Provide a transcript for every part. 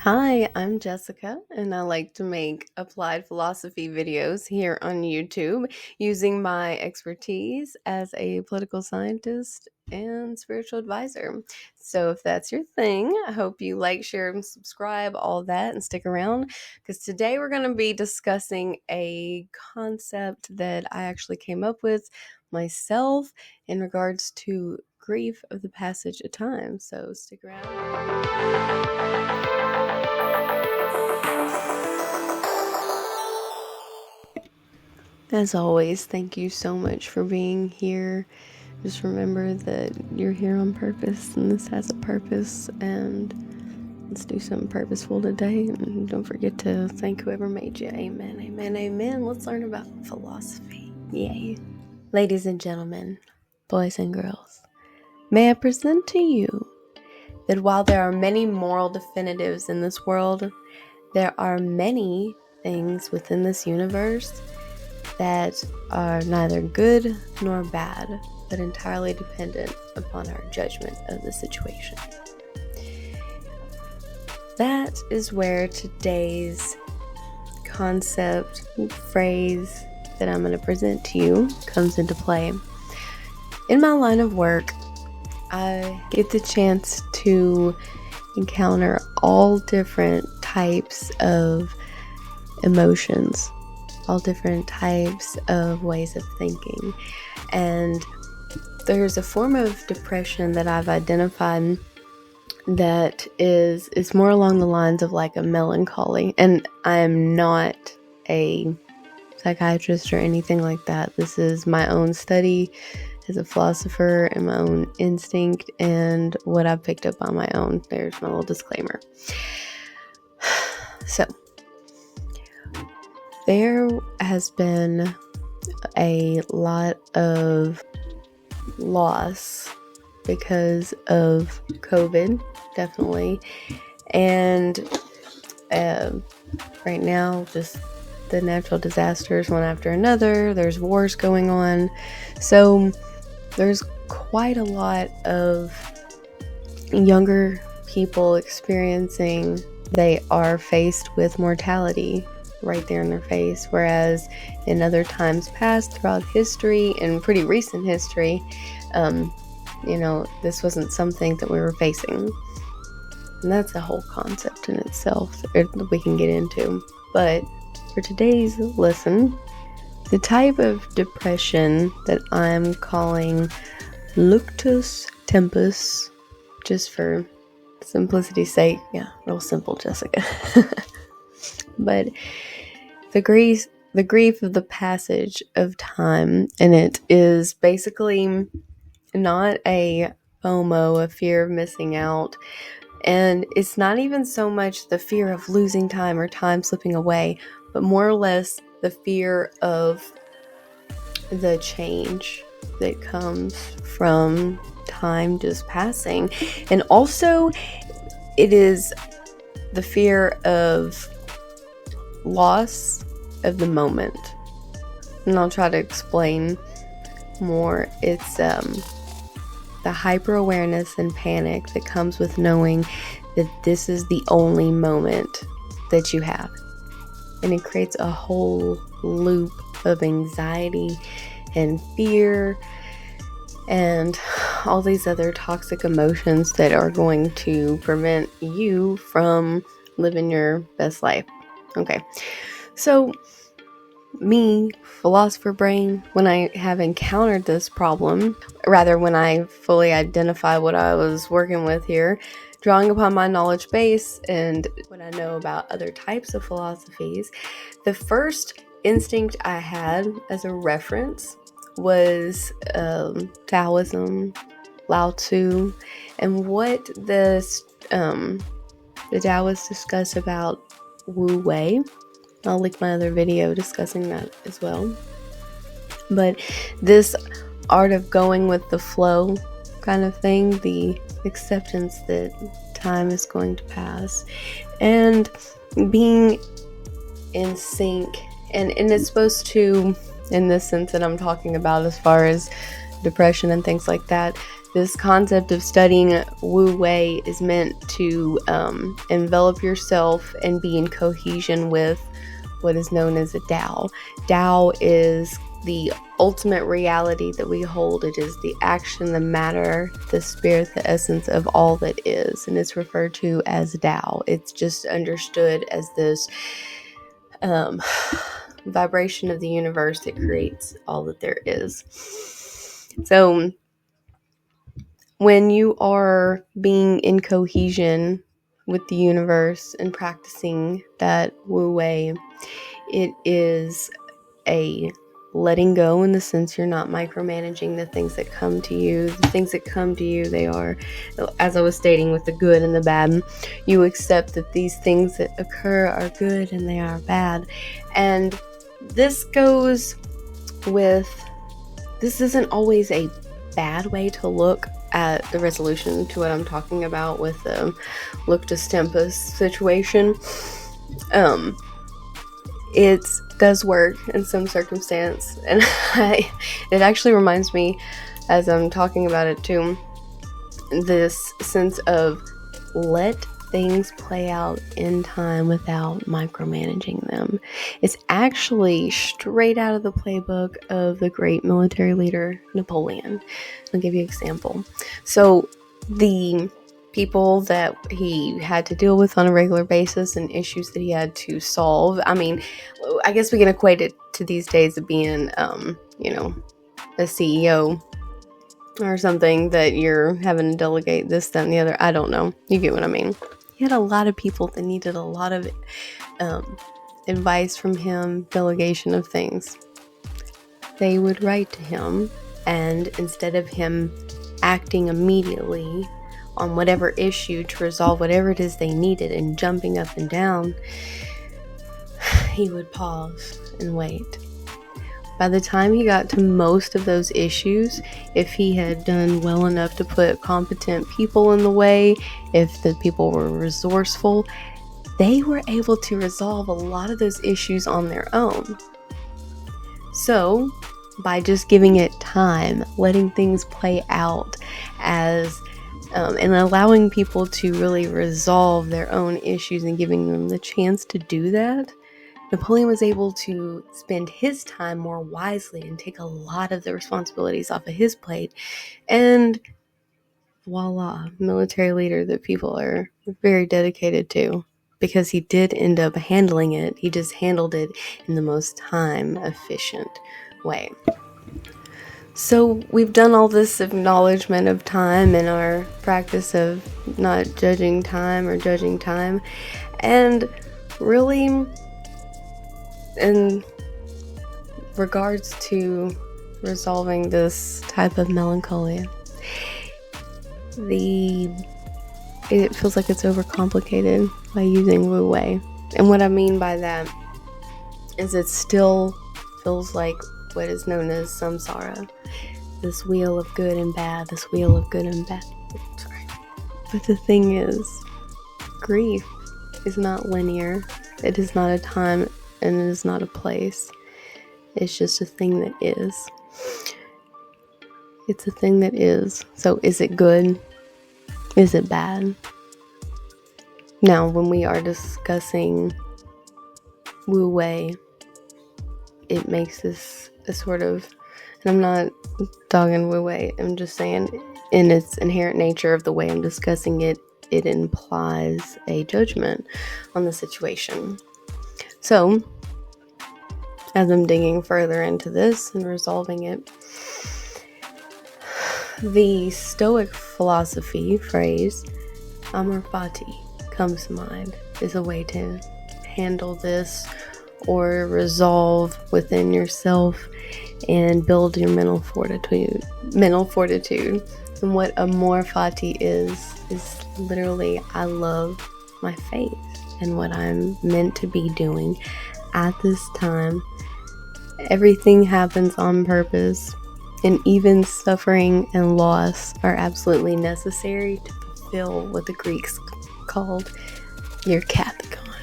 Hi, I'm Jessica, and I like to make applied philosophy videos here on YouTube using my expertise as a political scientist and spiritual advisor. So, if that's your thing, I hope you like, share, and subscribe, all that, and stick around because today we're going to be discussing a concept that I actually came up with myself in regards to grief of the passage of time. So, stick around. As always, thank you so much for being here. Just remember that you're here on purpose and this has a purpose, and let's do something purposeful today. And don't forget to thank whoever made you. Amen, amen, amen. Let's learn about philosophy. Yay. Ladies and gentlemen, boys and girls, may I present to you that while there are many moral definitives in this world, there are many things within this universe that are neither good nor bad, but entirely dependent upon our judgment of the situation. That is where today's concept, phrase that I'm going to present to you comes into play. In my line of work, I get the chance to encounter all different types of emotions, all different types of ways of thinking. And there's a form of depression that I've identified that is more along the lines of like a melancholy. And I am not a psychiatrist or anything like that. This is my own study as a philosopher and my own instinct and what I've picked up on my own. There's my little disclaimer. So, there has been a lot of loss because of COVID, definitely. And right now, just the natural disasters one after another. There's wars going on. So there's quite a lot of younger people experiencing they are faced with mortality right there in their face, whereas in other times past throughout history and pretty recent history, this wasn't something that we were facing. And that's a whole concept in itself that we can get into. But for today's lesson, the type of depression that I'm calling Luctus Tempus, just for simplicity's sake, yeah, real simple, Jessica. But the grief of the passage of time, and it is basically not a FOMO, a fear of missing out, and it's not even so much the fear of losing time or time slipping away, but more or less the fear of the change that comes from time just passing. And also it is the fear of loss of the moment. And I'll try to explain more. It's the hyper-awareness and panic that comes with knowing that this is the only moment that you have. And it creates a whole loop of anxiety and fear and all these other toxic emotions that are going to prevent you from living your best life. Okay, so me, philosopher brain, when I have encountered this problem, rather when I fully identify what I was working with here, drawing upon my knowledge base and what I know about other types of philosophies, the first instinct I had as a reference was Taoism, Lao Tzu, and what the Taoists discuss about Wu Wei. I'll link my other video discussing that as well. But this art of going with the flow kind of thing, the acceptance that time is going to pass, and being in sync, and it's supposed to, in this sense that I'm talking about as far as depression and things like that, This concept of studying Wu Wei is meant to envelop yourself and be in cohesion with what is known as a Tao. Tao is the ultimate reality that we hold. It is the action, the matter, the spirit, the essence of all that is, and it's referred to as Tao. It's just understood as this vibration of the universe that creates all that there is. So when you are being in cohesion with the universe and practicing that Wu Wei, it is a letting go, in the sense you're not micromanaging the things that come to you. The things that come to you, they are, as I was stating, with the good and the bad. You accept that these things that occur are good and they are bad. And this goes with, this isn't always a bad way to look at the resolution to what I'm talking about with the Luctus Tempus situation. It does work in some circumstance, and it actually reminds me, as I'm talking about it too, this sense of let things play out in time without micromanaging them. It's actually straight out of the playbook of the great military leader Napoleon. I'll give you an example. So the people that he had to deal with on a regular basis and issues that he had to solve, I mean, I guess we can equate it to these days of being, a CEO or something, that you're having to delegate this, that, and the other. I don't know. You get what I mean. He had a lot of people that needed a lot of advice from him, delegation of things. They would write to him, and instead of him acting immediately on whatever issue to resolve whatever it is they needed and jumping up and down, he would pause and wait. By the time he got to most of those issues, if he had done well enough to put competent people in the way, if the people were resourceful, they were able to resolve a lot of those issues on their own. So, by just giving it time, letting things play out as and allowing people to really resolve their own issues and giving them the chance to do that, Napoleon was able to spend his time more wisely and take a lot of the responsibilities off of his plate. And voila, military leader that people are very dedicated to, because he did end up handling it. He just handled it in the most time efficient way. So we've done all this acknowledgement of time in our practice of not judging time or judging time. And really, in regards to resolving this type of melancholy, it feels like it's overcomplicated by using Wu Wei. And what I mean by that is it still feels like what is known as samsara, this wheel of good and bad, this wheel of good and bad. Sorry. But the thing is, grief is not linear. It is not a time and it is not a place. It's just a thing that is. It's a thing that is. So is it good? Is it bad? Now, when we are discussing Wu Wei, it makes this a sort of, and I'm not dogging Wu Wei, I'm just saying in its inherent nature of the way I'm discussing it, it implies a judgment on the situation. So, as I'm digging further into this and resolving it, the Stoic philosophy phrase, amor fati, comes to mind as a way to handle this or resolve within yourself and build your mental fortitude. And what amor fati is literally, I love my faith and what I'm meant to be doing at this time. Everything happens on purpose, and even suffering and loss are absolutely necessary to fulfill what the Greeks called your kathekon,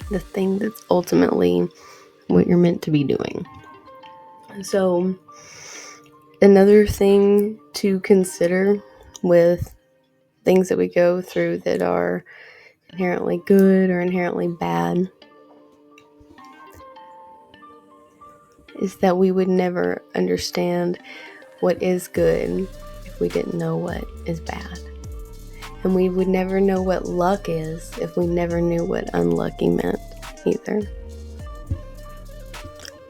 the thing that's ultimately what you're meant to be doing. So, another thing to consider with things that we go through that are inherently good or inherently bad is that we would never understand what is good if we didn't know what is bad. And we would never know what luck is if we never knew what unlucky meant either.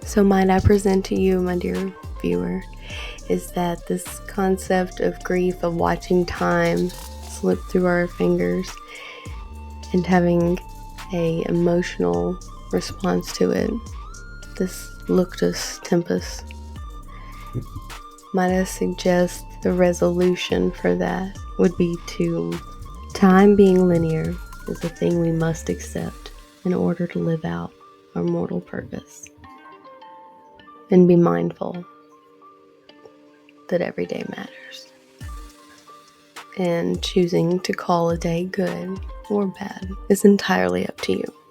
So might I present to you, my dear viewer, is that this concept of grief, of watching time slip through our fingers and having an emotional response to it, this Luctus Tempus, might I suggest the resolution for that would be to time being linear is a thing we must accept in order to live out our mortal purpose. And be mindful that every day matters. And choosing to call a day good or bad is entirely up to you.